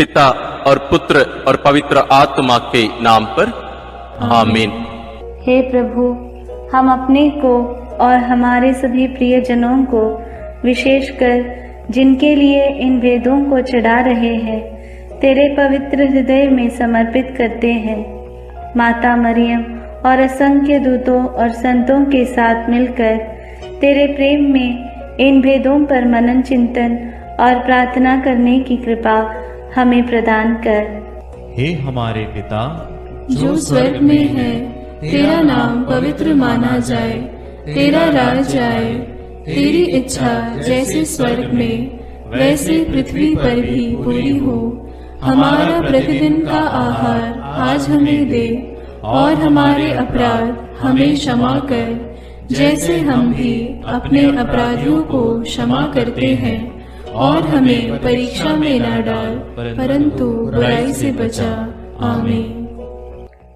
पिता और पुत्र और पवित्र आत्मा के नाम पर आमीन। हे प्रभु, हम अपने को और हमारे सभी प्रियजनों को, विशेषकर जिनके लिए इन वेदों को चढ़ा रहे हैं, तेरे पवित्र हृदय में समर्पित करते हैं। माता मरियम और असंख्य दूतों और संतों के साथ मिलकर तेरे प्रेम में इन भेदों पर मनन चिंतन और प्रार्थना करने की कृपा हमें प्रदान कर। हे हमारे पिता जो स्वर्ग में है, तेरा नाम पवित्र माना जाए, तेरा राज आए, तेरी इच्छा जैसे स्वर्ग में वैसे पृथ्वी पर भी पूरी हो। हमारा प्रतिदिन का आहार आज हमें दे, और हमारे अपराध हमें क्षमा कर, जैसे हम भी अपने अपराधियों को क्षमा करते हैं, और हमें परीक्षा में न डाल, परंतु बुराई से बचा। आमीन।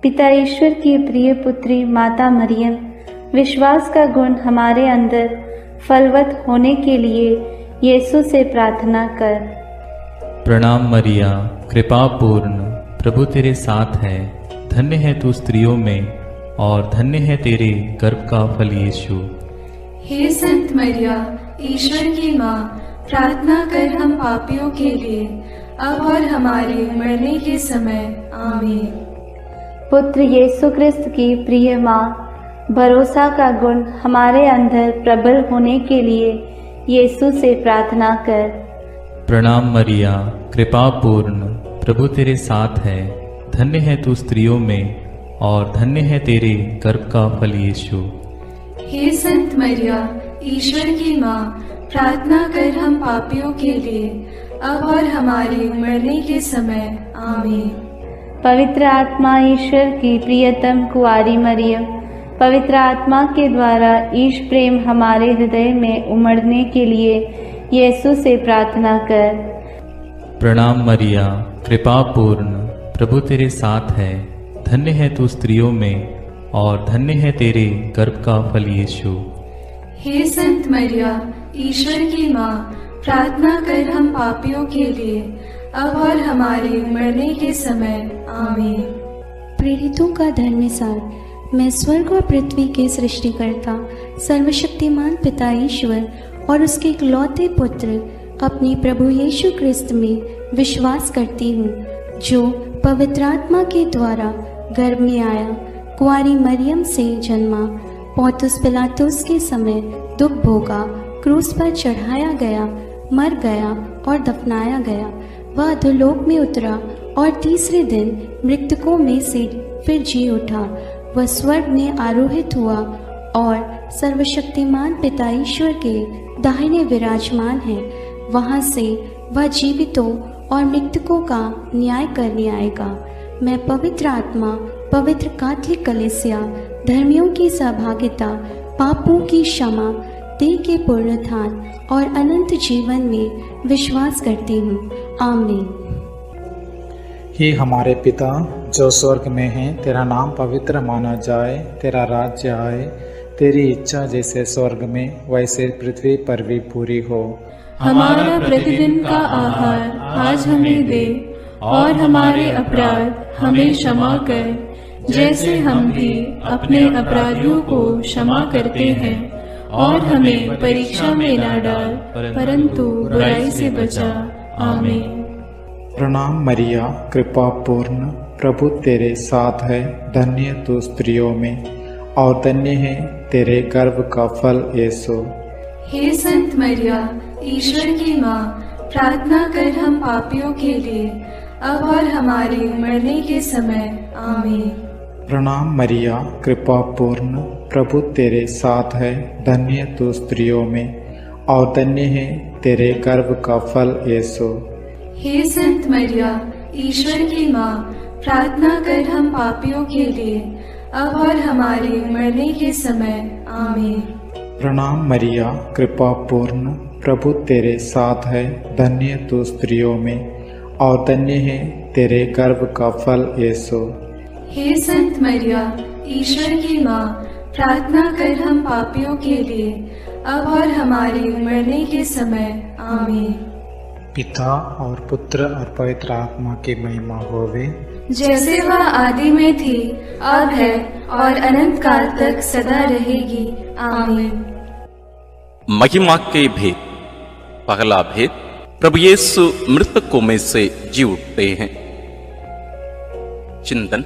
पिता ईश्वर की प्रिय पुत्री माता मरियम, विश्वास का गुण हमारे अंदर फलवत होने के लिए यीशु से प्रार्थना कर। प्रणाम मरिया, कृपा पूर्ण, प्रभु तेरे साथ है। धन्य है तू स्त्रियों में, और धन्य है तेरे गर्भ का फल यीशु। हे संत मरिया, ईश्वर की माँ, प्रार्थना कर हम पापियों के लिए, अब और हमारे मरने के समय। आमीन। पुत्र यीशु क्रिस्त की प्रिय माँ, भरोसा का गुण हमारे अंदर प्रबल होने के लिए यीशु से प्रार्थना कर। प्रणाम मरिया, कृपा पूर्ण, प्रभु तेरे साथ है। धन्य है तू स्त्रियों में, और धन्य है तेरे गर्भ का फल यीशु। हे संत मरिया, ईश्वर की माँ, प्रार्थना कर हम पापियों के लिए, अब और हमारे मरने के समय। आमीन। पवित्र आत्मा ईश्वर की प्रियतम कुआरी मरियम, पवित्र आत्मा के द्वारा ईश प्रेम हमारे हृदय में उमड़ने के लिए यीशु से प्रार्थना कर। प्रणाम मरिया, कृपा पूर्ण, प्रभु तेरे साथ है। धन्य है तू स्त्रियों में, और धन्य है तेरे गर्भ का फल यीशु। हे संत मरिया, ईश्वर की माँ, प्रार्थना कर हम पापियों के लिए, अब और हमारे मरने के समय। आमीन। प्रेरितों का धर्मसार, मैं स्वर्ग और पृथ्वी के सृष्टिकर्ता सर्वशक्तिमान पिता ईश्वर और उसके इकलौते पुत्र अपने प्रभु यीशु क्रिस्त में विश्वास करती हूँ, जो पवित्र आत्मा के द्वारा गर्भ में आया, कुंवारी मरियम से जन्मा, पोंतुस पिलातुस के समय दुख भोगा, क्रूस पर चढ़ाया गया, मर गया और दफनाया गया। वह अधोलोक में उतरा और तीसरे दिन मृतकों में से फिर जी उठा। वह स्वर्ग में आरोहित हुआ और सर्वशक्तिमान पिता ईश्वर के दाहिने विराजमान है। वहां से वह जीवितों और मृतकों का न्याय करने आएगा। मैं पवित्र आत्मा, पवित्र कैथोलिक कलीसिया, धर्मियों की सहभागिता, पापों की क्षमा, देह के पुनरुत्थान और अनंत जीवन में विश्वास करती हूँ। आमीन। हे हमारे पिता जो स्वर्ग में है, तेरा नाम पवित्र माना जाए, तेरा राज्य आए, तेरी इच्छा जैसे स्वर्ग में वैसे पृथ्वी पर भी पूरी हो। हमारा प्रतिदिन का आहार आज हमें दे, और हमारे अपराध हमें क्षमा कर, जैसे हम भी अपने अपराधियों को क्षमा करते हैं, और हमें परीक्षा में न डाल, परंतु बुराई से बचा। आमीन। प्रणाम मरिया, कृपा पूर्ण, प्रभु तेरे साथ है। धन्य तू स्त्रियों में, और धन्य है तेरे गर्भ का फल यीशु। हे संत मरिया, ईश्वर की माँ, प्रार्थना कर हम पापियों के लिए, अब और हमारे मरने के समय। आमीन। प्रणाम मरिया, कृपा पूर्ण, प्रभु तेरे साथ है। धन्य तू स्त्रियों में, और धन्य है तेरे गर्भ का फल यीशु। हे संत मरिया, ईश्वर की माँ, प्रार्थना कर हम पापियों के लिए, अब और हमारे मरने के समय। आमीन। प्रणाम मरिया, कृपा पूर्ण, प्रभु तेरे साथ है। धन्य तू स्त्रियों में, और धन्य है तेरे गर्भ का फल यीशु। हे संत मरिया, ईश्वर की माँ, प्रार्थना कर हम पापियों के लिए, अब और हमारे मरने के समय। आमीन। पिता और पुत्र और पवित्र आत्मा की महिमा होवे, जैसे वह आदि में थी, अब है और अनंत काल तक सदा रहेगी। आमीन। महिमा के भेद। पहला भेद, प्रभु यीशु मृतकों में से जी उठते हैं। चिंतन।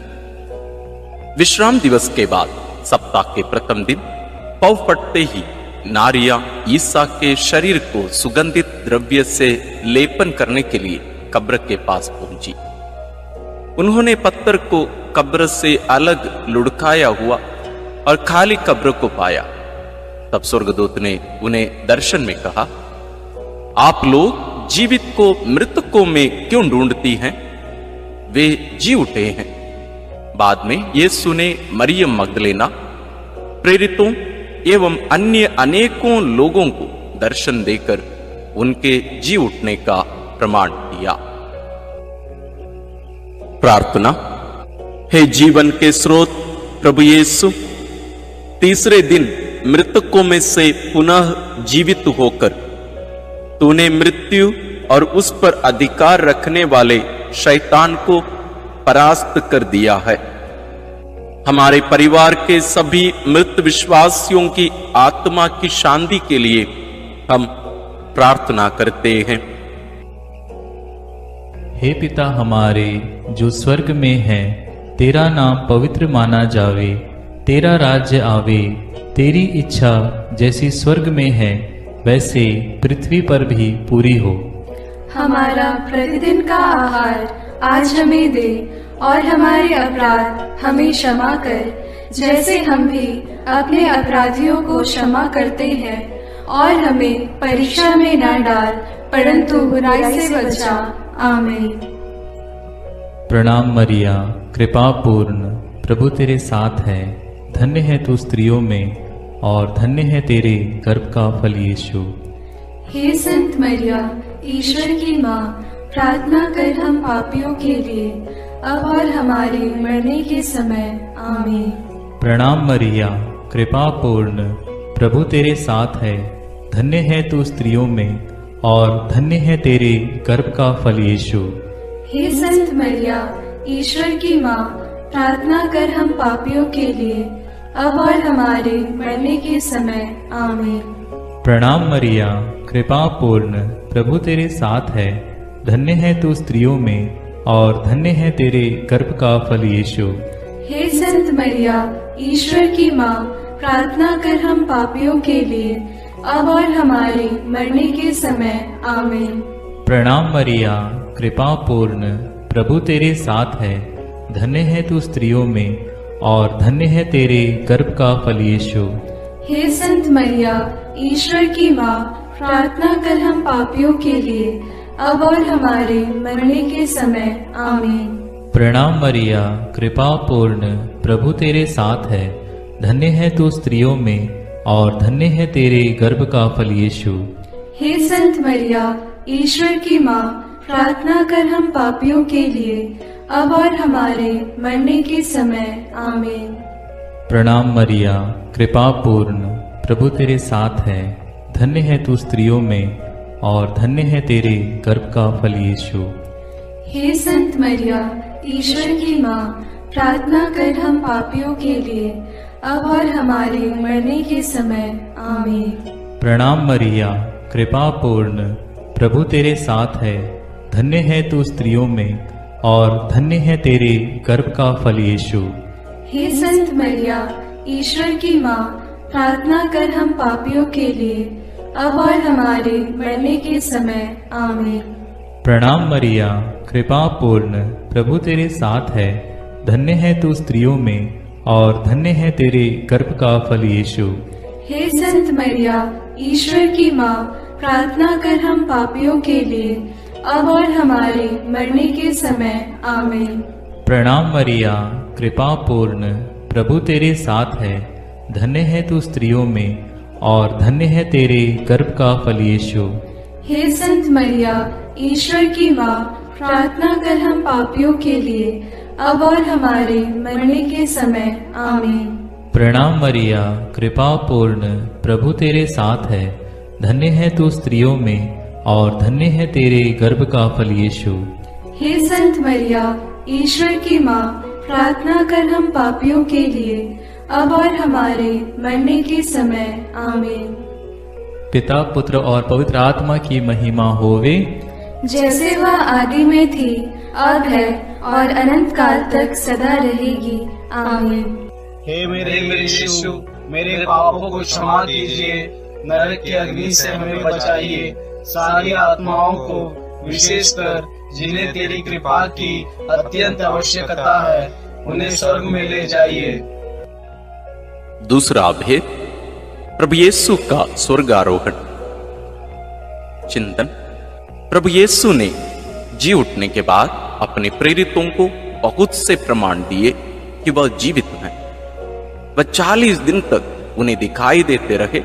विश्राम दिवस के बाद सप्ताह के प्रथम दिन पौ फटते ही नारियां ईसा के शरीर को सुगंधित द्रव्य से लेपन करने के लिए कब्र के पास पहुंची। उन्होंने पत्थर को कब्र से अलग लुढ़काया हुआ और खाली कब्र को पाया। तब स्वर्गदूत ने उन्हें दर्शन में कहा, आप लोग जीवित को मृतकों में क्यों ढूंढती हैं? वे जी उठे हैं। बाद में यीशु ने मरियम मगदलेना, प्रेरितों एवं अन्य अनेकों लोगों को दर्शन देकर उनके जी उठने का प्रमाण दिया। प्रार्थना। हे जीवन के स्रोत प्रभु यीशु, तीसरे दिन मृतकों में से पुनः जीवित होकर तूने मृत्यु और उस पर अधिकार रखने वाले शैतान को परास्त कर दिया है। हमारे परिवार के सभी मृत विश्वासियों की आत्मा की शांति के लिए हम प्रार्थना करते हैं। हे पिता हमारे जो स्वर्ग में है, तेरा नाम पवित्र माना जावे, तेरा राज्य आवे, तेरी इच्छा जैसी स्वर्ग में है वैसे पृथ्वी पर भी पूरी हो। हमारा प्रतिदिन का आहार आज हमें दे और हमारे अपराध हमें क्षमा कर, जैसे हम भी अपने अपराधियों को क्षमा करते हैं, और हमें परीक्षा में न डाल परंतु बुराई से बचा। आमीन। प्रणाम मरिया, कृपा पूर्ण, प्रभु तेरे साथ है, धन्य है तू स्त्रियों में और धन्य है तेरे गर्भ का फल यीशु। हे संत मरिया, ईश्वर की माँ, प्रार्थना कर हम पापियों के लिए, अब और हमारे मरने के समय। आमीन। प्रणाम मरिया, कृपा पूर्ण, प्रभु तेरे साथ है, धन्य है तू स्त्रियों में और धन्य है तेरे गर्भ का फल यीशु। हे संत मरिया, ईश्वर की माँ, प्रार्थना कर हम पापियों के लिए, अब और हमारे मरने के समय। आमीन। प्रणाम मरिया, कृपा पूर्ण, प्रभु तेरे साथ है, धन्य है तू स्त्रियों में और धन्य है तेरे गर्भ का फल यीशु। हे संत मरिया, ईश्वर की माँ, प्रार्थना कर हम पापियों के लिए, अब और हमारे मरने के समय। आमीन। प्रणाम मरिया, कृपा पूर्ण, प्रभु तेरे साथ है, धन्य है तू स्त्रियों में और धन्य है तेरे गर्भ का फल यीशु। हे संत मरिया, ईश्वर की माँ, प्रार्थना कर हम पापियों के लिए, अब और हमारे मरने के समय। आमीन। प्रणाम मरिया, कृपा पूर्ण, प्रभु तेरे साथ है, धन्य है तू स्त्रियों में और धन्य है तेरे गर्भ का फल यीशु। हे संत मरिया, ईश्वर की माँ, प्रार्थना कर हम पापियों के लिए, अब और हमारे मरने के समय। आमीन। प्रणाम मरिया, कृपा पूर्ण, प्रभु तेरे साथ है, धन्य है तू स्त्रियों में और धन्य है तेरे गर्भ का फल यीशु। हे संत मरिया, ईश्वर की माँ, प्रार्थना कर हम पापियों के लिए, अब और हमारे मरने के समय। आमीन। प्रणाम मरिया, कृपा पूर्ण, प्रभु तेरे साथ है, धन्य है तू स्त्रियों में और धन्य है तेरे गर्भ का फल यीशु। हे संत मरिया, ईश्वर की माँ, प्रार्थना कर हम पापियों के लिए, अब और हमारे मरने के समय। आमीन। प्रणाम मरिया, कृपा पूर्ण, प्रभु तेरे साथ है, धन्य है तू स्त्रियों में और धन्य है तेरे गर्भ का फल यीशु। हे संत मरिया, ईश्वर की माँ, प्रार्थना कर हम पापियों के लिए, अब और हमारे मरने के समय। आमीन। प्रणाम मरिया, कृपा पूर्ण, प्रभु तेरे साथ है, धन्य है तू स्त्रियों में और धन्य है तेरे गर्भ का फल यीशु। हे संत मरिया, ईश्वर की माँ, प्रार्थना कर हम पापियों के लिए, अब और हमारे मरने के समय। आमीन। प्रणाम मरिया, कृपा पूर्ण, प्रभु तेरे साथ है, धन्य है तू स्त्रियों में और धन्य है तेरे गर्भ का फल यीशु। हे संत मरिया, ईश्वर की माँ, प्रार्थना कर हम पापियों के लिए, अब और हमारे मरने के समय। आमीन। पिता, पुत्र और पवित्र आत्मा की महिमा होवे, जैसे वह आदि में थी, अब है और अनंत काल तक सदा रहेगी। आमीन। हे मेरे यीशु, मेरे पापों को क्षमा कीजिए, नरक की अग्नि से हमें बचाइए, सारी आत्माओं को, विशेषकर जिन्हें तेरी कृपा की अत्यंत आवश्यकता है, उन्हें स्वर्ग में ले जाइए। दूसरा भेद, प्रभु यीशु का स्वर्गारोहण। चिंतन। प्रभु यीशु ने जी उठने के बाद अपने प्रेरितों को बहुत से प्रमाण दिए कि वह जीवित हैं। वह 40 दिन तक उन्हें दिखाई देते रहे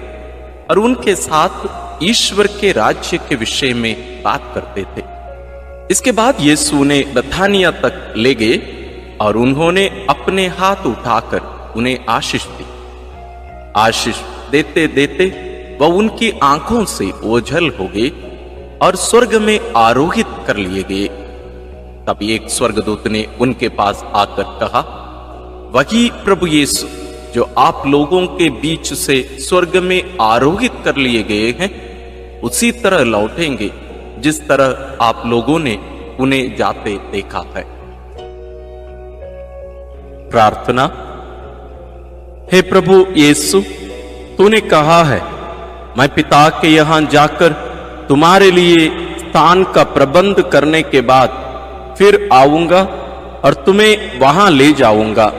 और उनके साथ ईश्वर के राज्य के विषय में बात करते थे। इसके बाद यीशु उन्हें बथानिया तक ले गए और उन्होंने अपने हाथ उठाकर उन्हें आशीष दी। आशीष देते देते वह उनकी आंखों से ओझल हो गए और स्वर्ग में आरोहित कर लिए गए। तब एक स्वर्गदूत ने उनके पास आकर कहा, वही प्रभु यीशु जो आप लोगों के बीच से स्वर्ग में आरोहित कर लिए गए हैं, उसी तरह लौटेंगे जिस तरह आप लोगों ने उन्हें जाते देखा है। प्रार्थना। हे प्रभु यीशु, तूने कहा है, मैं पिता के यहां जाकर तुम्हारे लिए स्थान का प्रबंध करने के बाद फिर आऊंगा और तुम्हें वहां ले जाऊंगा,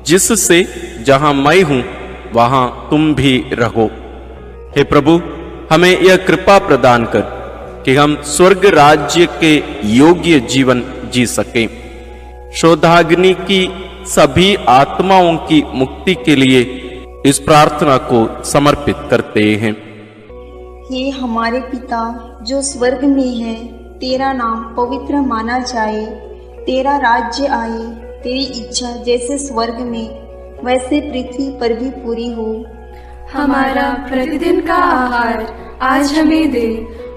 जिससे जहां मैं हूं वहां तुम भी रहो। हे प्रभु, हमें यह कृपा प्रदान कर कि हम स्वर्ग राज्य के योग्य जीवन जी सकें। शोधाग्नि की सभी आत्माओं की मुक्ति के लिए इस प्रार्थना को समर्पित करते हैं। हे हमारे पिता जो स्वर्ग में है, तेरा नाम पवित्र माना जाए, तेरा राज्य आए, तेरी इच्छा जैसे स्वर्ग में वैसे पृथ्वी पर भी पूरी हो। हमारा प्रतिदिन का आहार आज हमें दे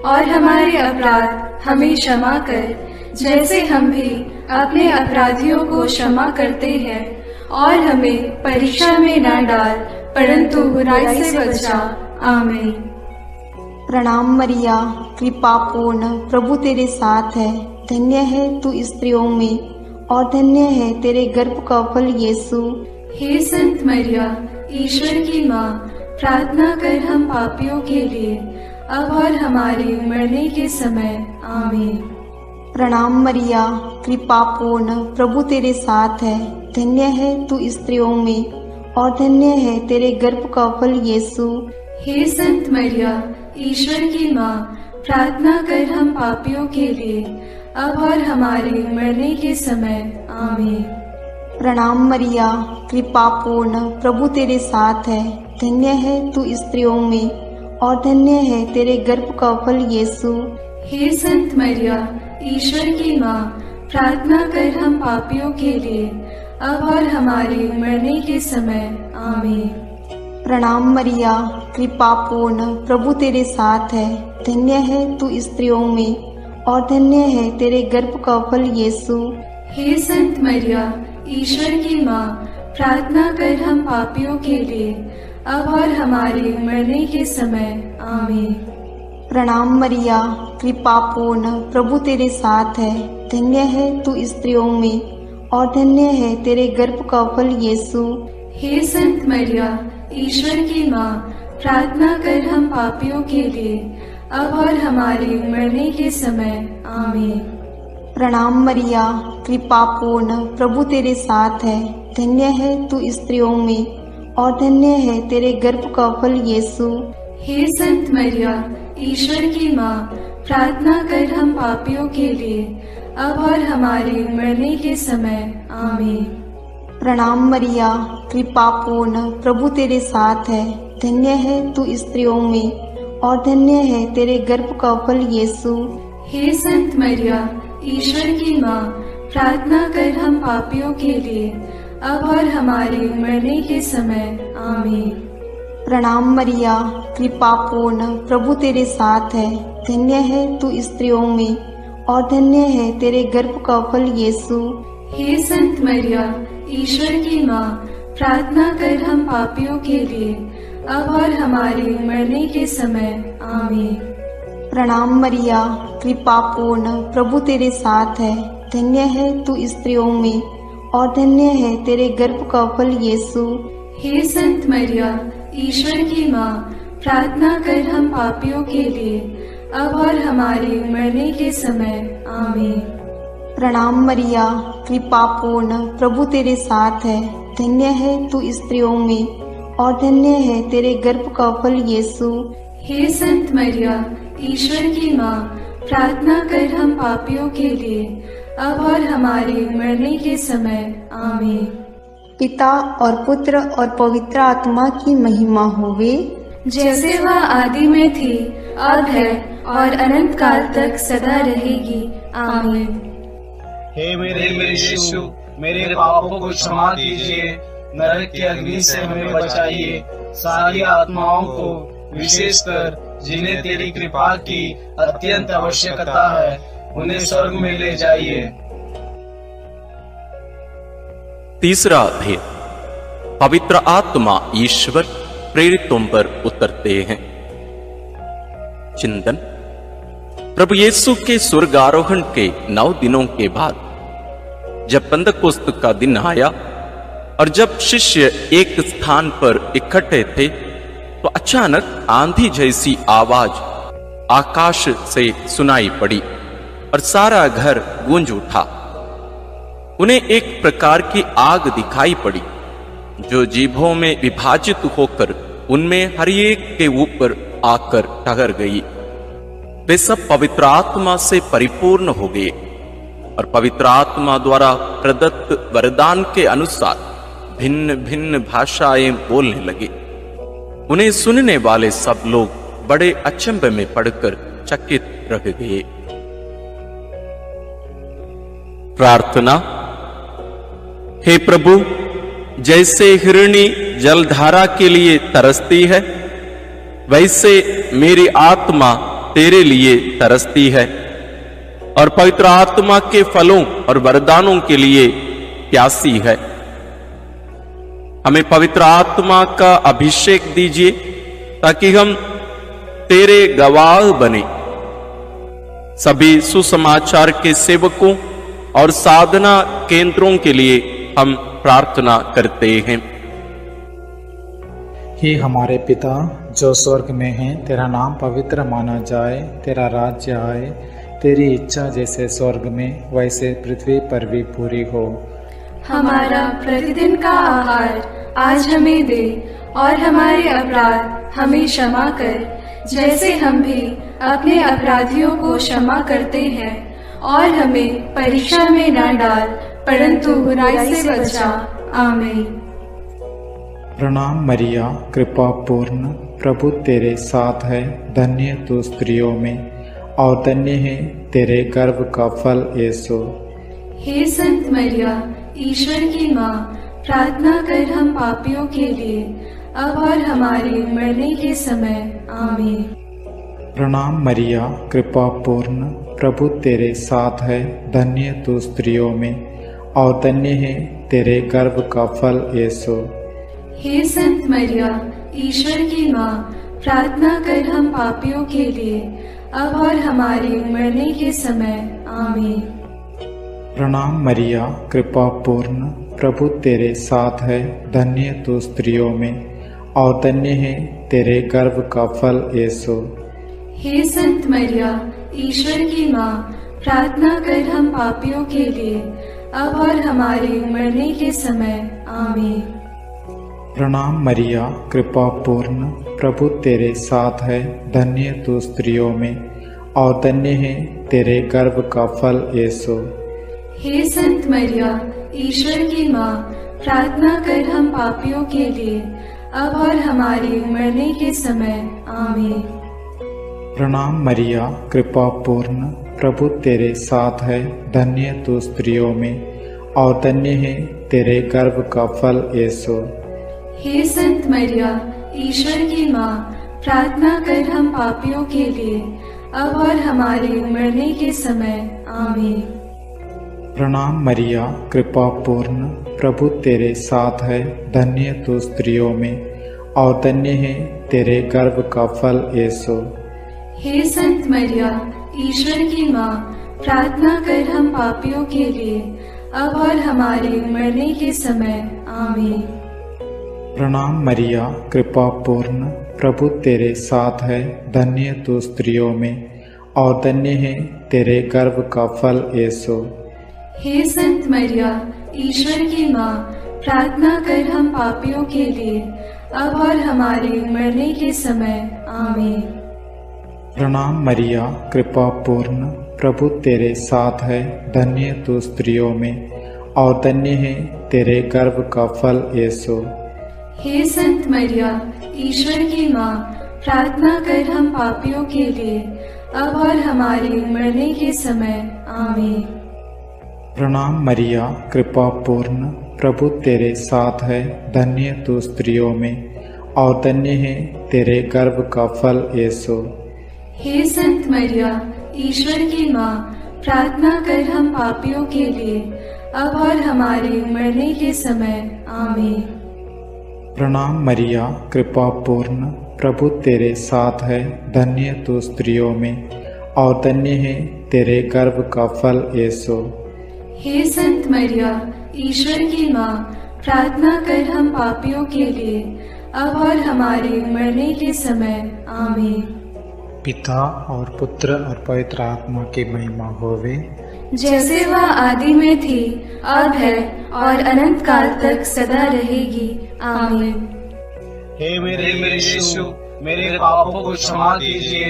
और हमारे अपराध हमें क्षमा कर, जैसे हम भी अपने अपराधियों को क्षमा करते हैं, और हमें परीक्षा में न डाल, परंतु बुराई से बचा। आमीन। प्रणाम मरिया, कृपा पूर्ण, प्रभु तेरे साथ है, धन्य है तू स्त्रियों में और धन्य है तेरे गर्भ का फल यीशु। हे संत मरिया, ईश्वर की माँ, प्रार्थना कर हम पापियों के लिए, अब और हमारे मरने के समय। आमीन। प्रणाम मरिया, कृपा पूर्ण, प्रभु तेरे साथ है, धन्य है तू स्त्रियों में और धन्य है तेरे गर्भ का फल यीशु। हे संत मरिया, ईश्वर की माँ, प्रार्थना कर हम पापियों के लिए, अब और हमारे मरने के समय। आमीन। प्रणाम मरिया, कृपा पूर्ण, प्रभु तेरे साथ है, धन्य है तू स्त्रियों में और धन्य है तेरे गर्भ का फल यीशु। हे संत मरिया, ईश्वर की माँ, प्रार्थना कर हम पापियों के लिए, अब और हमारे मरने के समय। आमीन। प्रणाम मरिया, कृपा पूर्ण, प्रभु तेरे साथ है, धन्य है तू स्त्रियों में और धन्य है तेरे गर्भ का फल यीशु। हे संत मरिया, ईश्वर की माँ, प्रार्थना कर हम पापियों के लिए, अब और हमारे मरने के समय। आमीन। प्रणाम मरिया, कृपा पूर्ण, प्रभु तेरे साथ है, धन्य है तू स्त्रियों में और धन्य है तेरे गर्भ का फल यीशु। हे संत मरिया, ईश्वर की माँ, प्रार्थना कर हम पापियों के लिए, अब और हमारे मरने के समय। आमीन। प्रणाम मरिया, कृपा पूर्ण, प्रभु तेरे साथ है, धन्य है तू स्त्रियों में और धन्य है तेरे गर्भ का फल यीशु। हे संत मरिया, ईश्वर की माँ, प्रार्थना कर हम पापियों के लिए, अब और हमारे मरने के समय। आमीन। प्रणाम मरिया, कृपा पूर्ण, प्रभु तेरे साथ है, धन्य है तू स्त्रियों में और धन्य है तेरे गर्भ का फल यीशु। हे संत मरिया, ईश्वर की माँ, प्रार्थना कर हम पापियों के लिए, अब और हमारे मरने के समय। आमीन। प्रणाम मरिया, कृपा पूर्ण, प्रभु तेरे साथ है। धन्य है तू स्त्रियों में और धन्य है तेरे गर्भ का फल यीशु। हे संत मरिया, ईश्वर की माँ, प्रार्थना कर हम पापियों के लिए, अब और हमारे मरने के समय। आमीन। प्रणाम मरिया, कृपा पूर्ण, प्रभु तेरे साथ है। धन्य है तू स्त्रियों में और धन्य है तेरे गर्भ का फल यीशु। हे संत मरिया, ईश्वर की माँ, प्रार्थना कर हम पापियों के लिए, अब और हमारे मरने के समय। आमीन। प्रणाम मरिया, कृपा पूर्ण, प्रभु तेरे साथ है। धन्य है तू स्त्रियों में और धन्य है तेरे गर्भ का फल यीशु। हे संत मरिया, ईश्वर की माँ, प्रार्थना कर हम पापियों के लिए, अब और हमारे मरने के समय। आमीन। पिता और पुत्र और पवित्र आत्मा की महिमा होवे, जैसे वह आदि में थी, अब है और अनंत काल तक सदा रहेगी। आमीन। हे मेरे यीशु, मेरे पापों को क्षमा कीजिए, नरक की अग्नि से हमें बचाइए, सारी आत्माओं को, विशेषकर जिन्हें तेरी कृपा की अत्यंत आवश्यकता है, उन्हें स्वर्ग में ले जाइए। तीसरा अध्याय। पवित्र आत्मा ईश्वर प्रेरितों पर उतरते हैं। चिंतन। प्रभु यीशु के स्वर्गारोहण के 9 दिनों के बाद जब पेंतकोस्त का दिन आया और जब शिष्य एक स्थान पर इकट्ठे थे, तो अचानक आंधी जैसी आवाज आकाश से सुनाई पड़ी और सारा घर गूंज उठा। उन्हें एक प्रकार की आग दिखाई पड़ी जो जीभों में विभाजित होकर उनमें हर एक के ऊपर आकर ठहर गई। वे सब पवित्र आत्मा से परिपूर्ण हो गए और पवित्र आत्मा द्वारा प्रदत्त वरदान के अनुसार भिन्न भिन्न भाषाएं बोलने लगे। उन्हें सुनने वाले सब लोग बड़े अचंभे में पड़कर चकित रह गए। प्रार्थना। हे प्रभु, जैसे हिरणी जलधारा के लिए तरसती है, वैसे मेरी आत्मा तेरे लिए तरसती है और पवित्र आत्मा के फलों और वरदानों के लिए प्यासी है। हमें पवित्र आत्मा का अभिषेक दीजिए ताकि हम तेरे गवाह बने। सभी सुसमाचार के सेवकों और साधना केंद्रों के लिए हम प्रार्थना करते हैं। हे हमारे पिता जो स्वर्ग में है, तेरा नाम पवित्र माना जाए, तेरा राज्य आए, तेरी इच्छा जैसे स्वर्ग में वैसे पृथ्वी पर भी पूरी हो। हमारा प्रतिदिन का आहार आज हमें दे और हमारे अपराध हमें क्षमा कर, जैसे हम भी अपने अपराधियों को क्षमा करते हैं, और हमें परीक्षा में न डाल, परंतु बुराई से बचा। आमीन। प्रणाम मरिया, कृपा पूर्ण, प्रभु तेरे साथ है। धन्य तू स्त्रियों में और धन्य है तेरे गर्भ का फल यीशु। हे संत मरिया, ईश्वर की माँ, प्रार्थना कर हम पापियों के लिए, अब और हमारे मरने के समय। आमीन। प्रणाम मरिया, कृपा पूर्ण, प्रभु तेरे साथ है। धन्य तू स्त्रियों में और धन्य है तेरे गर्भ का फल यीशु। हे संत मरिया, ईश्वर की माँ, प्रार्थना कर हम पापियों के लिए, अब और हमारे मरने के समय। आमीन। प्रणाम मरिया, कृपा पूर्ण, प्रभु तेरे साथ है। धन्य तू स्त्रियों में और धन्य है तेरे गर्भ का फल यीशु। हे संत मरिया, ईश्वर की माँ, प्रार्थना कर हम पापियों के लिए, अब और हमारे मरने के समय। आमीन। प्रणाम मरिया, कृपा पूर्ण, प्रभु तेरे साथ है। धन्य तू स्त्रियों में और धन्य है तेरे गर्भ का फल यीशु। हे संत मरिया, ईश्वर की माँ, प्रार्थना कर हम पापियों के लिए, अब और हमारे मरने के समय। आमीन। प्रणाम मरिया, कृपा पूर्ण, प्रभु तेरे साथ है। धन्य तू स्त्रियों में और धन्य है तेरे गर्भ का फल यीशु। हे संत मरिया, ईश्वर की माँ, प्रार्थना कर हम पापियों के लिए, अब और हमारे मरने के समय। आमीन। प्रणाम मरिया, कृपा पूर्ण, प्रभु तेरे साथ है, धन्य तू स्त्रियों में और धन्य है तेरे गर्भ का फल यीशु। हे संत मरिया, ईश्वर की माँ, प्रार्थना कर हम पापियों के लिए, अब और हमारे मरने के समय। आमीन। प्रणाम मरिया, कृपा पूर्ण, प्रभु तेरे साथ है, धन्य तू स्त्रियों में और धन्य है तेरे गर्भ का फल यीशु। हे संत मरिया, ईश्वर की माँ, प्रार्थना कर हम पापियों के लिए, अब और हमारे मरने के समय। आमीन। प्रणाम मरिया, कृपा पूर्ण, प्रभु तेरे साथ है, धन्य तू स्त्रियों में और धन्य है तेरे गर्भ का फल यीशु। हे संत मरिया, ईश्वर की माँ, प्रार्थना कर हम पापियों के लिए, अब और हमारे मरने के समय। आमीन। प्रणाम मरिया, कृपा पूर्ण, प्रभु तेरे साथ है, धन्य तू स्त्रियों में और धन्य है तेरे गर्भ का फल यीशु। हे संत मरिया, ईश्वर की माँ, प्रार्थना कर हम पापियों के लिए, अब और हमारे मरने के समय। आमीन। प्रणाम मरिया, कृपा पूर्ण, प्रभु तेरे साथ है, धन्य तू स्त्रियों में और धन्य है तेरे गर्भ का फल यीशु। हे संत मरिया, ईश्वर की माँ, प्रार्थना कर हम पापियों के लिए, अब और हमारे मरने के समय। आमीन। पिता और पुत्र और पवित्र आत्मा की महिमा होवे, जैसे वह आदि में थी, अब है और अनंत काल तक सदा रहेगी। आमीन। हे मेरे यीशु, मेरे पापों को क्षमा कीजिए,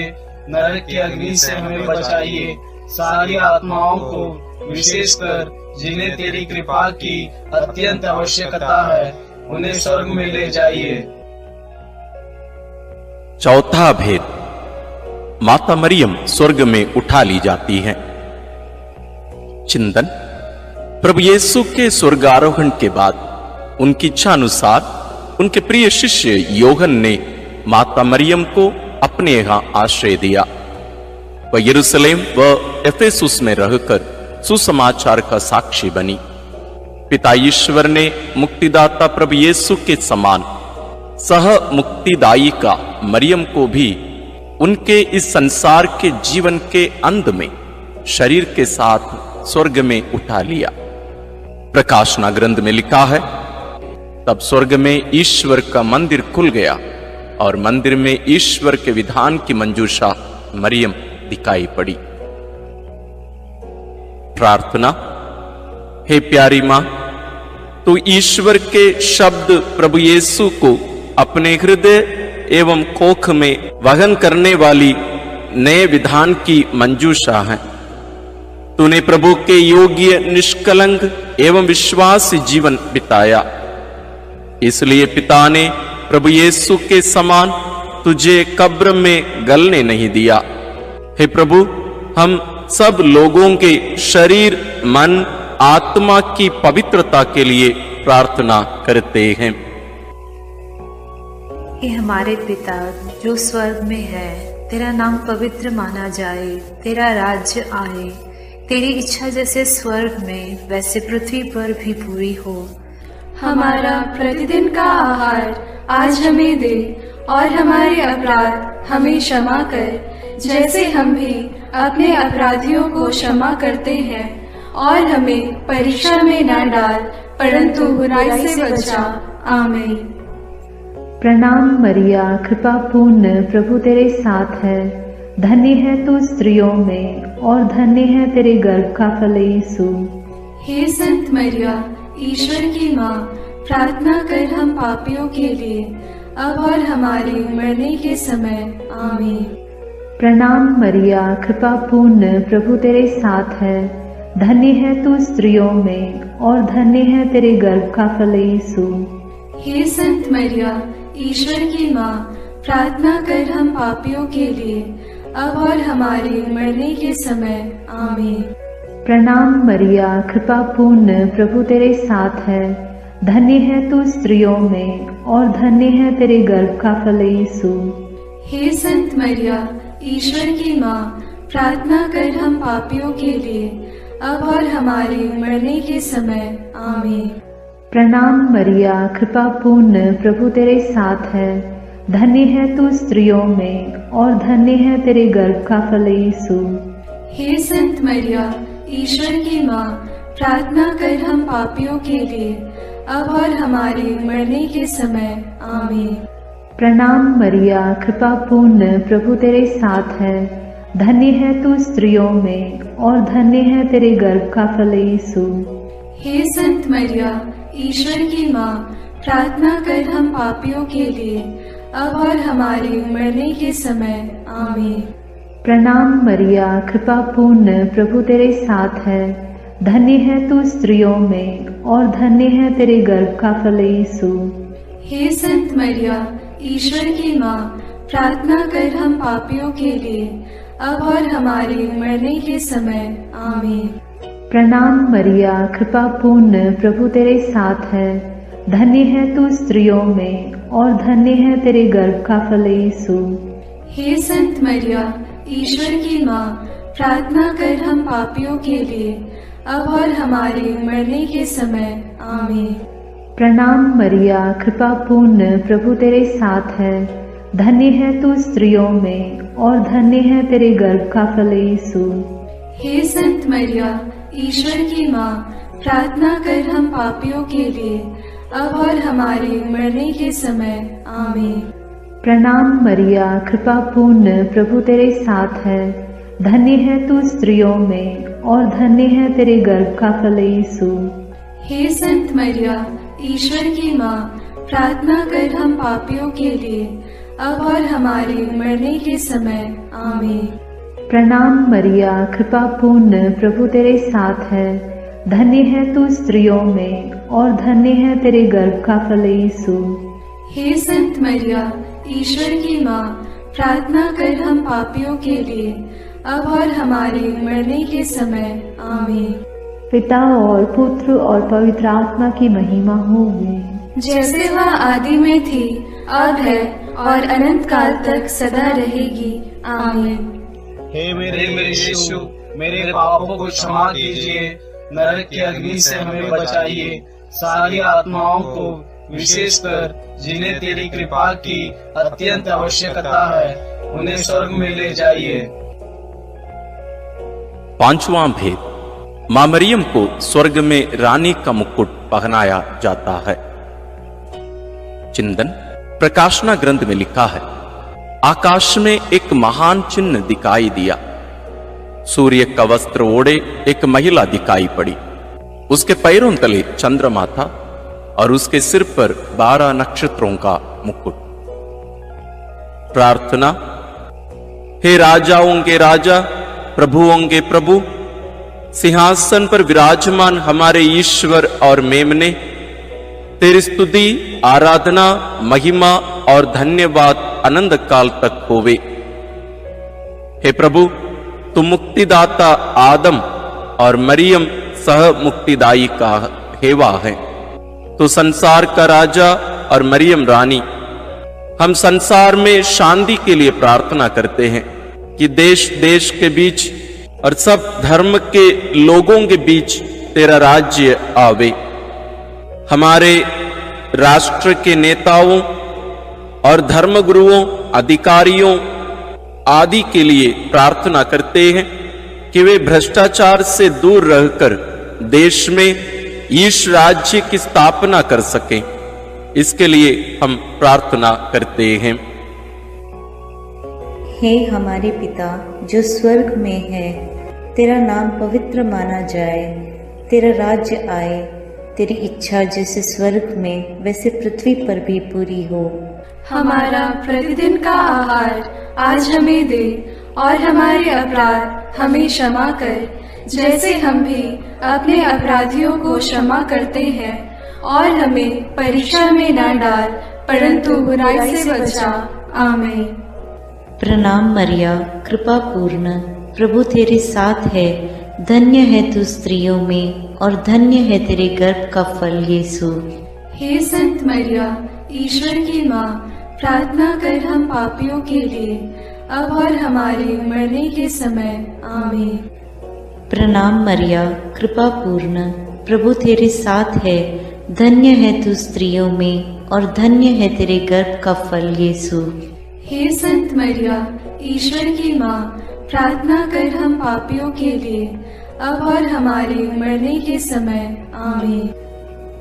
नरक की अग्नि से हमें बचाइए, सारी आत्माओं को, विशेषकर जिन्हें तेरी कृपा की अत्यंत आवश्यकता है, उन्हें स्वर्ग में ले जाइए। चौथा भेद, माता मरियम स्वर्ग में उठा ली जाती है। चिंतन, प्रभु यीशु के स्वर्गारोहण के बाद उनकी इच्छा अनुसार उनके प्रिय शिष्य योहन ने माता मरियम को अपने यहाँ आश्रय दिया। वह यरूशलेम व एफेसुस में रहकर सुसमाचार का साक्षी बनी। पिता ईश्वर ने मुक्तिदाता प्रभु यीशु के समान सह मुक्तिदायी का मरियम को भी उनके इस संसार के जीवन के अंत में शरीर के साथ स्वर्ग में उठा लिया। प्रकाशना ग्रंथ में लिखा है, तब स्वर्ग में ईश्वर का मंदिर खुल गया और मंदिर में ईश्वर के विधान की मंजूषा मरियम दिखाई पड़ी। प्रार्थना। हे प्यारी मां, तू ईश्वर के शब्द प्रभु यीशु को अपने हृदय एवं कोख में वहन करने वाली नए विधान की मंजूषा है। तूने प्रभु के योग्य, निष्कलंक एवं विश्वासी जीवन बिताया, इसलिए पिता ने प्रभु यीशु के समान तुझे कब्र में गलने नहीं दिया। हे प्रभु, हम सब लोगों के शरीर, मन, आत्मा की पवित्रता के लिए प्रार्थना करते हैं। हे हमारे पिता जो स्वर्ग में है, तेरा नाम पवित्र माना जाए, तेरा राज्य आए, तेरी इच्छा जैसे स्वर्ग में वैसे पृथ्वी पर भी पूरी हो। हमारा प्रतिदिन का आहार आज हमें दे और हमारे अपराध हमें क्षमा कर, जैसे हम भी अपने अपराधियों को क्षमा करते हैं, और हमें परीक्षा में न डाल, परंतु बुराई से बचा। आमीन। प्रणाम मरिया, कृपा पूर्ण, प्रभु तेरे साथ है, धन्य है तू स्त्रियों में और धन्य है तेरे गर्भ का फल यीशु। हे संत मरिया, ईश्वर की माँ, प्रार्थना कर हम पापियों के लिए, अब और हमारे मरने के समय। आमीन। प्रणाम मरिया, कृपा पूर्ण, प्रभु तेरे साथ है, धन्य है तू स्त्रियों में और धन्य है तेरे गर्भ का फल यीशु। हे संत मरिया, ईश्वर की माँ, प्रार्थना कर हम पापियों के लिए, अब और हमारे मरने के समय। आमीन। प्रणाम मरिया, कृपा पूर्ण, प्रभु तेरे साथ है, धन्य है तू स्त्रियों में और धन्य है तेरे गर्भ का फल यीशु। हे संत मरिया, ईश्वर की माँ, प्रार्थना कर हम पापियों के लिए, अब और हमारे मरने के समय। आमीन। प्रणाम मरिया, कृपा पूर्ण, प्रभु तेरे साथ है। धन्य है तू स्त्रियों में और धन्य है तेरे गर्भ का फल यीशु। हे संत मरिया, ईश्वर की माँ, प्रार्थना कर हम पापियों के लिए, अब और हमारे मरने के समय। आमीन। प्रणाम मरिया, कृपा पूर्ण, प्रभु तेरे साथ है। धन्य है तू स्त्रियों में और धन्य है तेरे गर्भ का फल यीशु। हे संत मरिया, ईश्वर की माँ, प्रार्थना कर हम पापियों के लिए, अब और हमारे मरने के समय। आमीन। प्रणाम मरिया, कृपा पूर्ण, प्रभु तेरे साथ है। धन्य है तू स्त्रियों में और धन्य है तेरे गर्भ का फल यीशु। हे संत मरिया, ईश्वर की माँ, प्रार्थना कर हम पापियों के लिए, अब और हमारे मरने के समय। आमीन। प्रणाम मरिया, कृपा पूर्ण, प्रभु तेरे साथ है। धन्य है तू स्त्रियों में और धन्य है तेरे गर्भ का फल यीशु। हे संत मरिया, ईश्वर की माँ, प्रार्थना कर हम पापियों के लिए, अब और हमारे मरने के समय। आमीन। प्रणाम मरिया, कृपा पूर्ण, प्रभु तेरे साथ है। धन्य है तू स्त्रियों में और धन्य है तेरे गर्भ का फल यीशु। हे संत मरिया, ईश्वर की माँ, प्रार्थना कर हम पापियों के लिए, अब और हमारे मरने के समय। आमीन। प्रणाम मरिया, कृपा पूर्ण, प्रभु तेरे साथ है। धन्य है तू स्त्रियों में और धन्य है तेरे गर्भ का फल यीशु। हे संत मरिया, ईश्वर की माँ, प्रार्थना कर हम पापियों के लिए, अब और हमारे मरने के समय। आमीन। प्रणाम मरिया, कृपा पूर्ण, प्रभु तेरे साथ है। धन्य है तू स्त्रियों में और धन्य है तेरे गर्भ का फल यीशु। हे संत मरिया, ईश्वर की माँ, प्रार्थना कर हम पापियों के लिए, अब और हमारे मरने के समय। आमीन। पिता और पुत्र और पवित्र आत्मा की महिमा होगी, जैसे वह आदि में थी, अब है और अनंत काल तक सदा रहेगी। आमीन। हे मेरे यीशु, मेरे पापों को क्षमा कीजिए, नरक की अग्नि से हमें बचाइए, सारी आत्माओं को, विशेषकर जिन्हें तेरी कृपा की अत्यंत आवश्यकता है, उन्हें स्वर्ग में ले जाइए। पांचवां भेद, मां मरियम को स्वर्ग में रानी का मुकुट पहनाया जाता है। चिंतन प्रकाशना ग्रंथ में लिखा है, आकाश में एक महान चिन्ह दिखाई दिया। सूर्य का वस्त्र ओढ़े एक महिला दिखाई पड़ी। उसके पैरों तले चंद्रमा था और उसके सिर पर 12 नक्षत्रों का मुकुट। प्रार्थना। हे राजाओं के राजा, प्रभुओं के प्रभु, सिंहासन पर विराजमान हमारे ईश्वर और मेमने, तेरी स्तुति, आराधना, महिमा और धन्यवाद अनंत काल तक होवे। हे प्रभु, तुम मुक्तिदाता आदम और मरियम सह मुक्तिदायी का हेवा है। तो संसार का राजा और मरियम रानी, हम संसार में शांति के लिए प्रार्थना करते हैं कि देश देश के बीच और सब धर्म के लोगों के बीच तेरा राज्य आवे। हमारे राष्ट्र के नेताओं और धर्मगुरुओं, अधिकारियों आदि के लिए प्रार्थना करते हैं कि वे भ्रष्टाचार से दूर रहकर देश में ईश राज्य की स्थापना कर सकें। इसके लिए हम प्रार्थना करते हैं। हे हमारे पिता जो स्वर्ग में है, तेरा नाम पवित्र माना जाए, तेरा राज्य आए, तेरी इच्छा जैसे स्वर्ग में वैसे पृथ्वी पर भी पूरी हो। हमारा प्रतिदिन का आहार आज हमें दे, और हमारे अपराध हमें क्षमा कर, जैसे हम भी अपने अपराधियों को क्षमा करते हैं, और हमें परीक्षा में न डाल, परंतु बुराई से बचा। आमीन। प्रणाम मरिया, कृपा पूर्ण, प्रभु तेरे साथ है। धन्य है तू स्त्रियों में और धन्य है तेरे गर्भ का फल यीशु। हे संत मरिया, ईश्वर की माँ, प्रार्थना कर हम पापियों के लिए, अब और हमारे मरने के समय। आमीन। प्रणाम मरिया, कृपा पूर्ण, प्रभु तेरे साथ है, धन्य है तू स्त्रियों में और धन्य है तेरे गर्भ का फल यीशु। हे संत मरिया, ईश्वर की माँ, प्रार्थना कर हम पापियों के लिए, अब और हमारे मरने के समय। आमीन।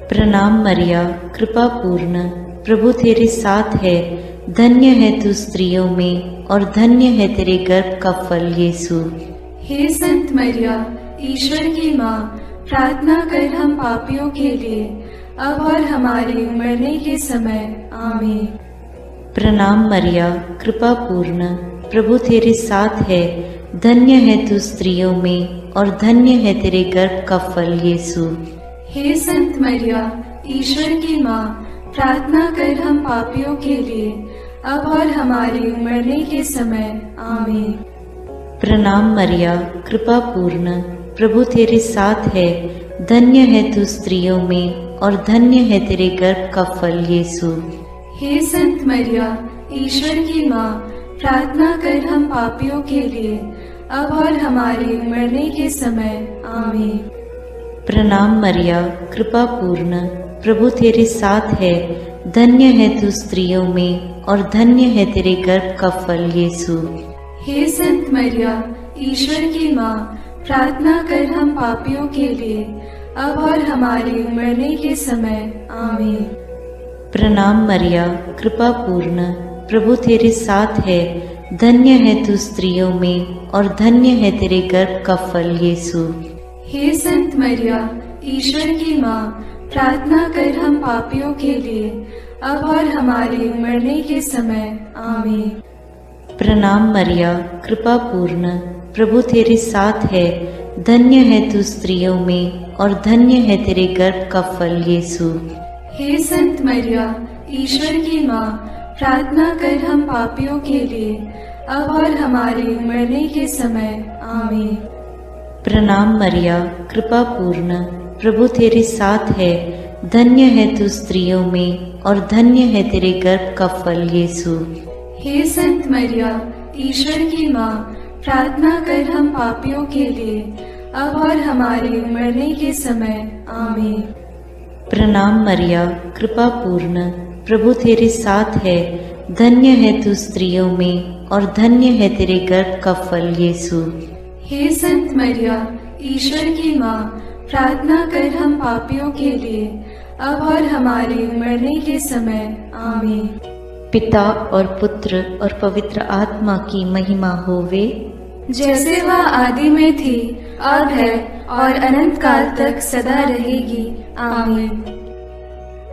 प्रणाम मरिया, कृपा पूर्ण, प्रभु तेरे साथ है, धन्य है तू स्त्रियों में और धन्य है तेरे गर्भ का फल यीशु। हे संत मरिया, ईश्वर की माँ, प्रार्थना कर हम पापियों के लिए, अब और हमारे मरने के समय। आमीन। प्रणाम मरिया, कृपा पूर्ण, प्रभु तेरे साथ है, धन्य है तू स्त्रियों में और धन्य है तेरे गर्भ का फल यीशु। हे संत मरिया, ईश्वर की माँ, प्रार्थना कर हम पापियों के लिए, अब और हमारे मरने के समय। आमीन। प्रणाम मरिया, कृपा पूर्ण, प्रभु तेरे साथ है, धन्य है तू स्त्रियों में और धन्य है तेरे गर्भ का फल यीशु। हे संत मरिया, ईश्वर की माँ, प्रार्थना कर हम पापियों के लिए, अब और हमारे मरने के समय। आमीन। प्रणाम मरिया, कृपा पूर्ण, प्रभु तेरे साथ है, धन्य है तू स्त्रियों में और धन्य है तेरे गर्भ का फल यीशु। हे संत मरिया, ईश्वर की माँ, प्रार्थना कर हम पापियों के लिए, अब और हमारे मरने के समय। आमीन। प्रणाम मरिया, कृपा पूर्ण, प्रभु तेरे साथ है, धन्य है तू स्त्रियों में और धन्य है तेरे गर्भ का फल यीशु। हे संत मरिया, ईश्वर की माँ, प्रार्थना कर हम पापियों के लिए, अब और हमारे मरने के समय। आमीन। प्रणाम मरिया, कृपा पूर्ण, प्रभु तेरे साथ है, धन्य है तू स्त्रियों में और धन्य है तेरे गर्भ का फल यीशु। हे संत मरिया, ईश्वर की माँ, प्रार्थना कर हम पापियों के लिए, अब और हमारे मरने के समय। आमीन। प्रणाम मरिया, कृपा पूर्ण, प्रभु तेरे साथ है, धन्य है तू स्त्रियों में और धन्य है तेरे गर्भ का फल यीशु। हे संत मरिया, ईश्वर की माँ, प्रार्थना कर हम पापियों के लिए, अब और हमारे मरने के समय। आमीन। प्रणाम मरिया, कृपा पूर्ण, प्रभु तेरे साथ है, धन्य है तू स्त्रियों में और धन्य है तेरे गर्भ का फल यीशु। हे संत मरिया, ईश्वर की माँ, प्रार्थना कर हम पापियों के लिए, अब और हमारे मरने के समय। आमीन। पिता और पुत्र और पवित्र आत्मा की महिमा होवे, जैसे वह आदि में थी, अब है और अनंत काल तक सदा रहेगी। आमीन।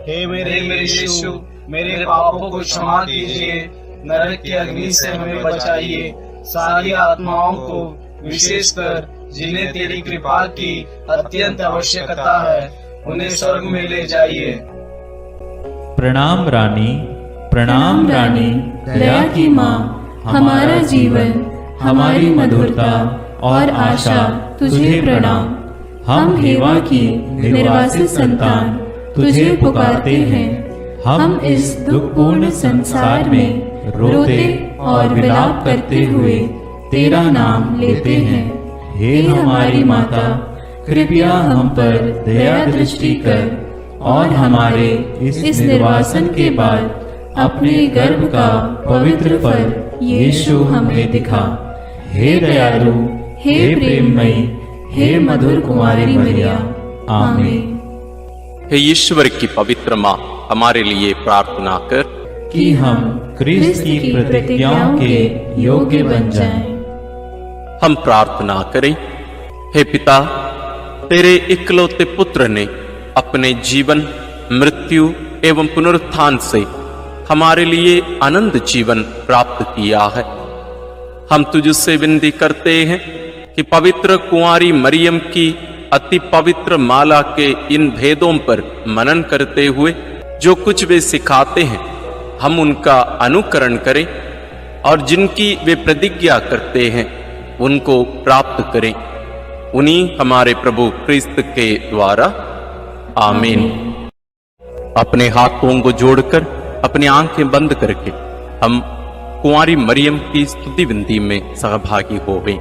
हे मेरे यीशु, मेरे पापों को क्षमा कीजिए, नरक की अग्नि से हमें बचाइए, सारी आत्माओं को, विशेषकर जिन्हें तेरी कृपा की अत्यंत आवश्यकता है, उन्हें स्वर्ग में ले जाइए। प्रणाम रानी, प्रणाम रानी, दया की माँ, हमारा जीवन, हमारी मधुरता और आशा तुझे प्रणाम। हम हेवा की निर्वासित संतान तुझे पुकारते हैं। हम इस दुखपूर्ण संसार में रोते और विलाप करते हुए तेरा नाम लेते हैं। हे हमारी माता, कृपया हम पर दया दृष्टि कर और हमारे इस निर्वासन के बाद अपने गर्भ का पवित्र फल यीशु हमें दिखा। हे दयालु, हे प्रेममयी, हे मधुर कुमारी मरिया। आमीन। हे ईश्वर की पवित्र माँ, हमारे लिए प्रार्थना कर कि हम क्रिस्त की प्रतिज्ञाओं के योग्य बन जाएं। हम प्रार्थना करें। हे पिता, तेरे इकलौते पुत्र ने अपने जीवन, मृत्यु एवं पुनरुत्थान से हमारे लिए अनंत जीवन प्राप्त किया है। हम तुझसे विनती करते हैं कि पवित्र कुंवारी मरियम की अति पवित्र माला के इन भेदों पर मनन करते हुए जो कुछ वे सिखाते हैं, हम उनका अनुकरण करें और जिनकी वे प्रतिज्ञा करते हैं उनको प्राप्त करें। उन्हीं हमारे प्रभु क्रिस्त के द्वारा। आमीन। अपने हाथों को जोड़कर अपनी आंखें बंद करके हम कुंवारी मरियम की स्तुति विनती में सहभागी हो गए।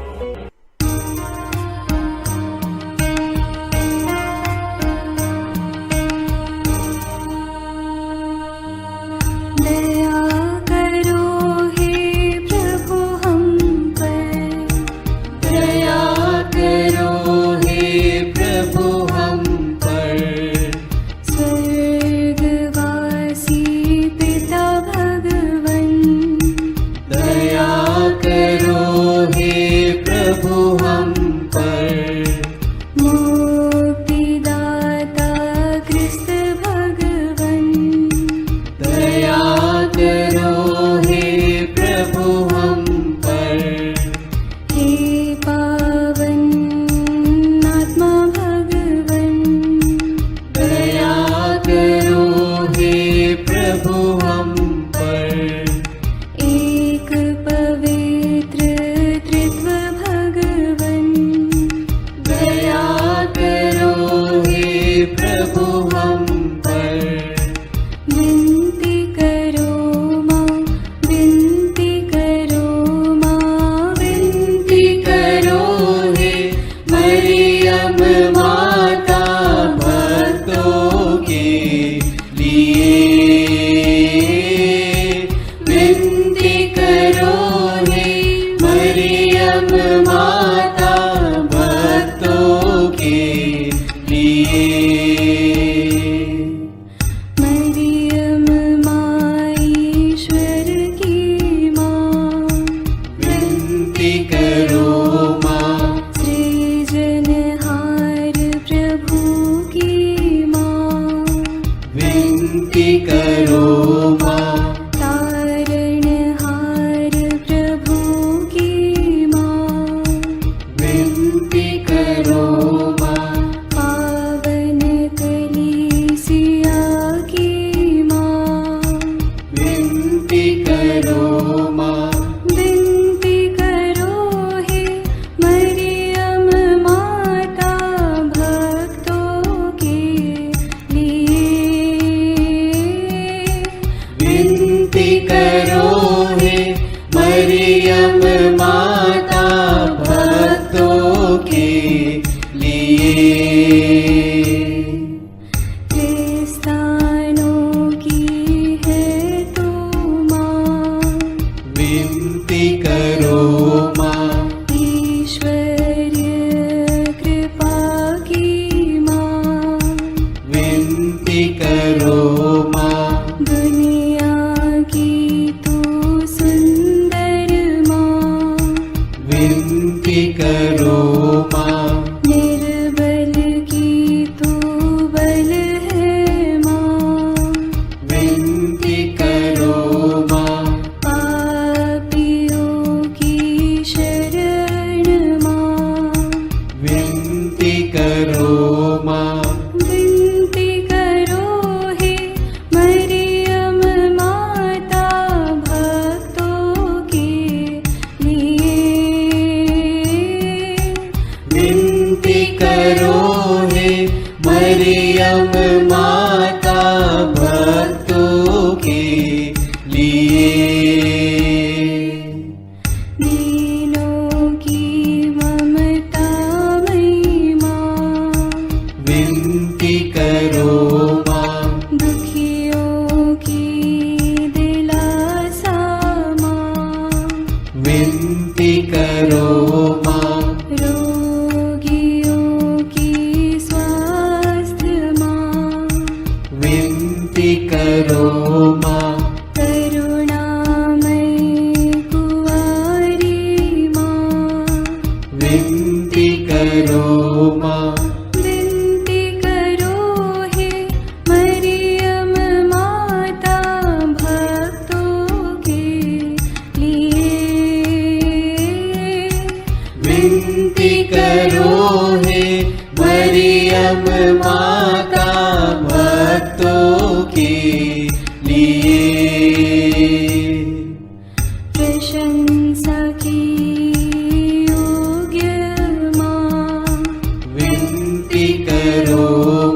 विनती करो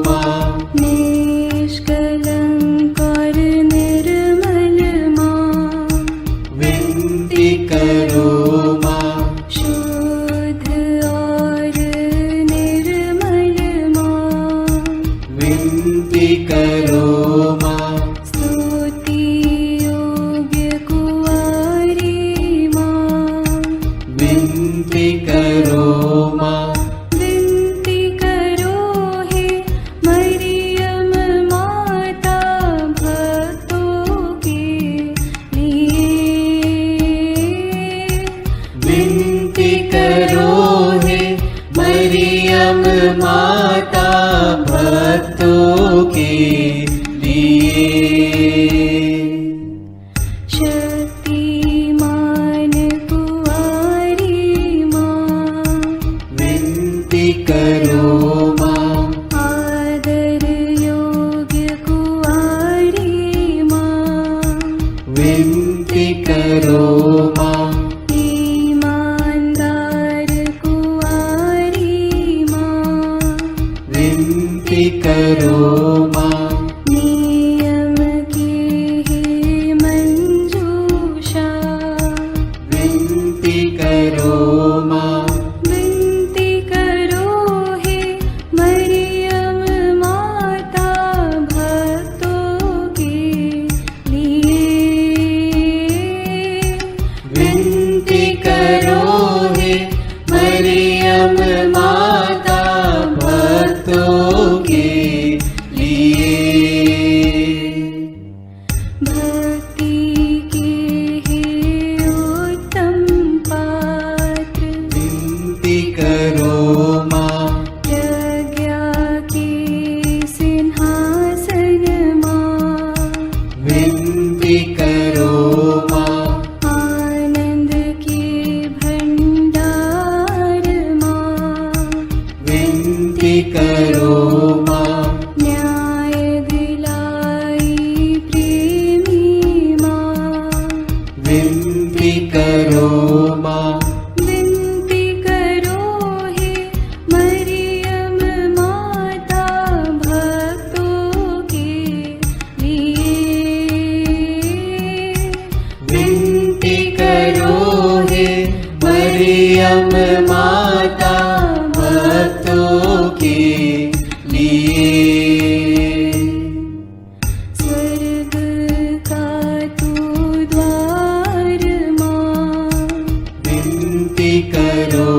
मां, निष्कलंक विनती करो माँ। स्तुति योग्य कुंवारी माँ, विनती करो माँ। विनती करो हे मरियम माता भक्तों के लिए। विनती करो हे मरियम माता भक्तों के लिए। शक्तिमान कुंवारी माँ, विनती करो माँ। आदर योग्य कुंवारी माँ, विनती करो माँ। ईमानदार कुंवारी माँ, विनती करो माँ। नियम की हे मंजूषा, विनती करो माँ। विनती करो हे मरियम माता भक्तों के लिए। विनती करो हे मरियम माता भक्तों के लिए। भक्ति के हे उत्तम पात्र, विनती करो माँ। प्रज्ञा के सिंहासन माँ, विनती करो माँ। आनंद के भंडार माँ, विनती करो माँ। न्याय दिलाई प्रेमी माँ, विनती करो माँ। विनती करो हे मरियम माता भक्तों के लिए। विनती करो हे मरियम माता भक्तों के लिए। स्वर्ग का तू द्वार माँ, विनती करो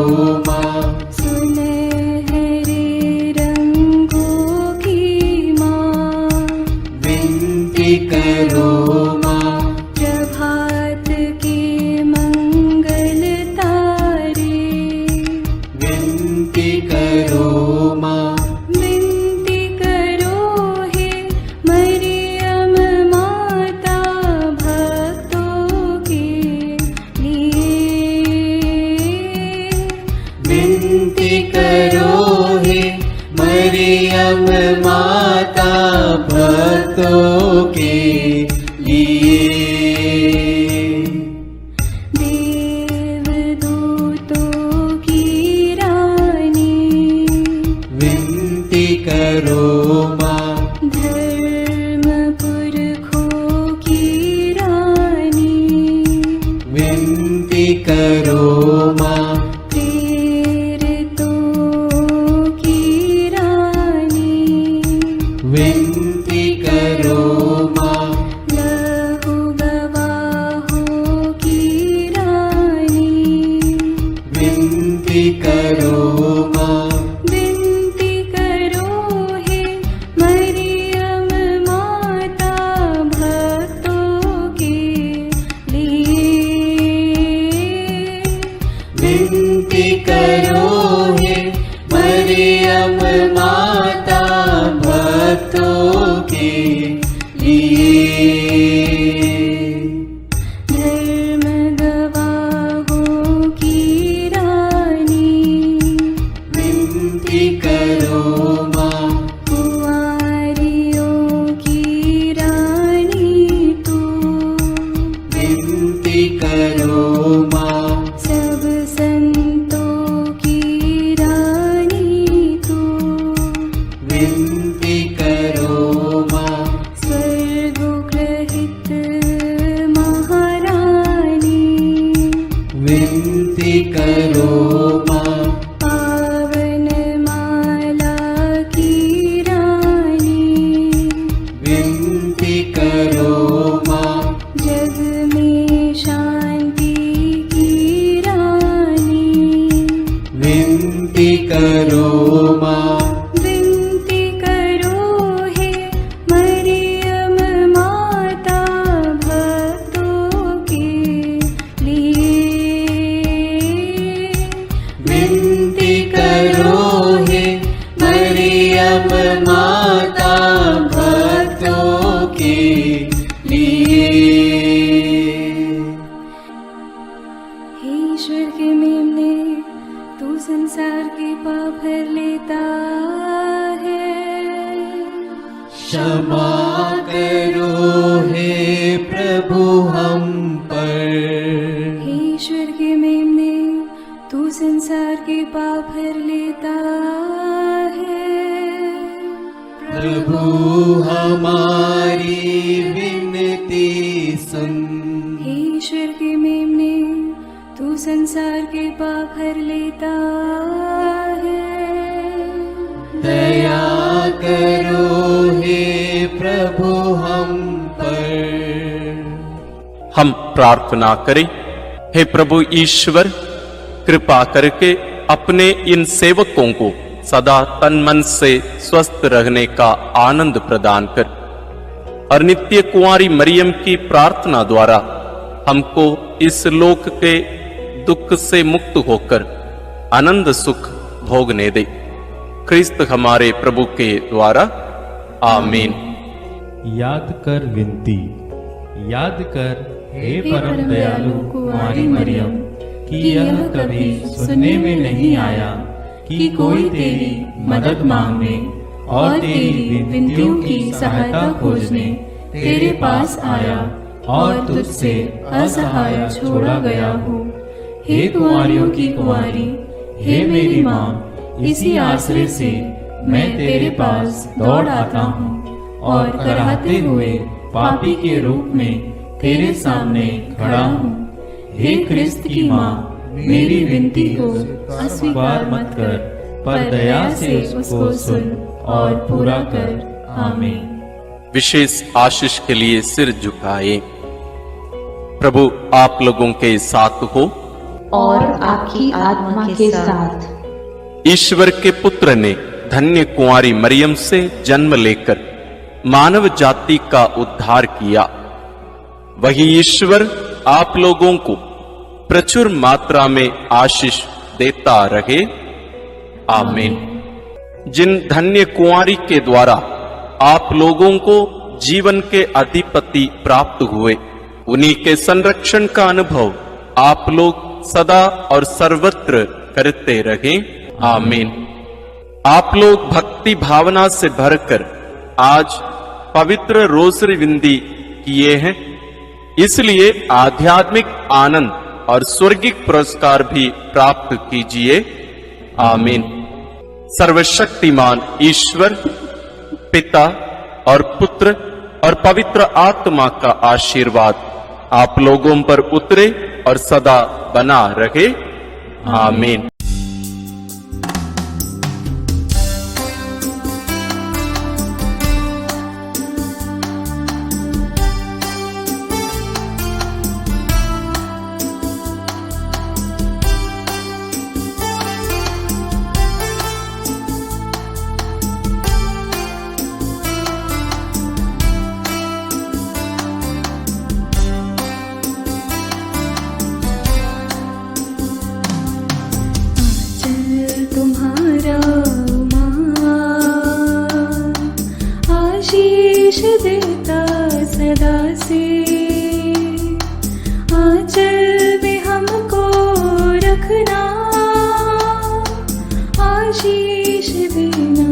माँ। सुनहरे रंगों की माँ, विनती करो माँ। प्रभात के मंगल तारे, विनती करो माँ। विनती करो हे मरियम माता भक्तों के लिए। विनती करो हे मरियम माता भक्तों के लिए। देवदूतों की रानी, विनती करो माँ। धर्म पुरखों की रानी, विनती करो माँ। प्रेरितों की रानी, विनती करो माँ। माता भक्तों के लिए। हे ईश्वर के मेमने, तू संसार के पाप भर लेता है। क्षमा करो हे प्रभु हम पर। हे ईश्वर के मेमने, तू संसार के पाप भर लेता है। प्रभु हमारी विनती सुन। हे ईश्वर के मेमने, तू संसार के पाप भर लेता है। दया करो हे प्रभु हम पर। हम प्रार्थना करें। हे प्रभु ईश्वर, कृपा करके अपने इन सेवकों को सदा तन मन से स्वस्थ रहने का आनंद प्रदान कर और नित्य कुंवारी मरियम की प्रार्थना द्वारा हमको इस लोक के दुख से मुक्त होकर आनंद सुख भोगने दे। क्रिस्त हमारे प्रभु के द्वारा आमीन। याद कर विनती। याद कर हे परम दयालु कुंवारी मरियम कि यह कभी सुनने में नहीं आया कि कोई तेरी मदद मांगने और तेरी विनतियों की सहायता खोजने तेरे पास आया और तुझसे असहाय छोड़ा गया हो। हे कुंवारियों की कुंवारी, हे मेरी माँ, इसी आश्रय से मैं तेरे पास दौड़ आता हूँ और कराहते हुए पापी के रूप में तेरे सामने खड़ा हूँ। हे क्रिस्त की माँ, मेरी विनती को अस्वीकार मत कर, पर दया से उसको सुन और पूरा कर। आमीन। विशेष आशीष के लिए सिर झुकाए। प्रभु आप लोगों के साथ हो और आपकी आत्मा के साथ। ईश्वर के पुत्र ने धन्य कुंवारी मरियम से जन्म लेकर मानव जाति का उद्धार किया। वही ईश्वर आप लोगों को प्रचुर मात्रा में आशीष देता रहे। आमीन। जिन धन्य कुंवारी के द्वारा आप लोगों को जीवन के अधिपति प्राप्त हुए, उन्हीं के संरक्षण का अनुभव आप लोग सदा और सर्वत्र करते रहे। आमीन। आप लोग भक्ति भावना से भरकर आज पवित्र रोसरी विंदी किए हैं, इसलिए आध्यात्मिक आनंद और स्वर्गिक पुरस्कार भी प्राप्त कीजिए। आमीन। सर्वशक्तिमान ईश्वर पिता और पुत्र और पवित्र आत्मा का आशीर्वाद आप लोगों पर उतरे और सदा बना रहे। आमीन। तुम्हारा आशीष देता सदा से, आंचल में हमको रखना, आशीष देना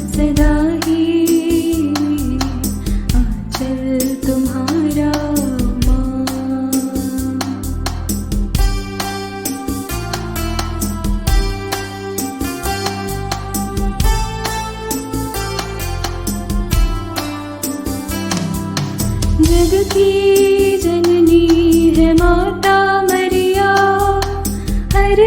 सदा ही, आंचल तुम्हारा जग की जननी है माता मरिया, हर